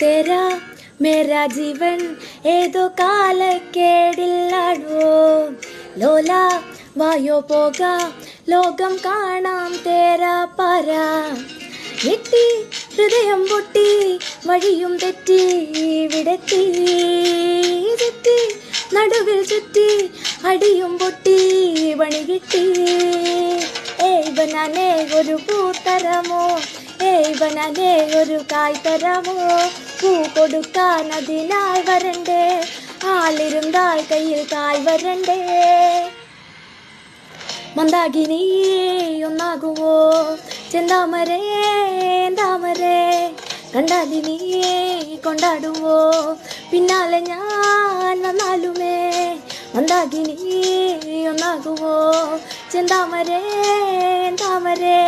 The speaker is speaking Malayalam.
तेरा मेरा जीवन ഏതോ കാലക്കേടില്ലാടോ ലോല വായോ പോകാം ലോകം കാണാം തേരാ പാര ഞെട്ടി ഹൃദയം പൊട്ടി വഴിയും തെറ്റി വിടത്തി തെറ്റി നടുവിൽ ചുറ്റി അടിയും പൊട്ടി പണി കിട്ടി ഏയ് ബനാനേ ഒരു പൂത്തരമോ ഏയ് ബനാനേ ഒരു കായ് തരമോ പൂ കൊടുക്കാൻ അതിനായി വരണ്ടേ ആളിരുന്നാൽ കയ്യിൽ കായ് വരണ്ടേ മന്ദാകിനി ഒന്നാകുവോ ചെന്താമരേ താമരേ കണ്ടാലിനി കൊണ്ടാടുവോ പിന്നാലെ ഞാൻ വന്നാലുമേ മന്ദാകിനി ഒന്നാകുവോ ചെന്താമരേ താമരേ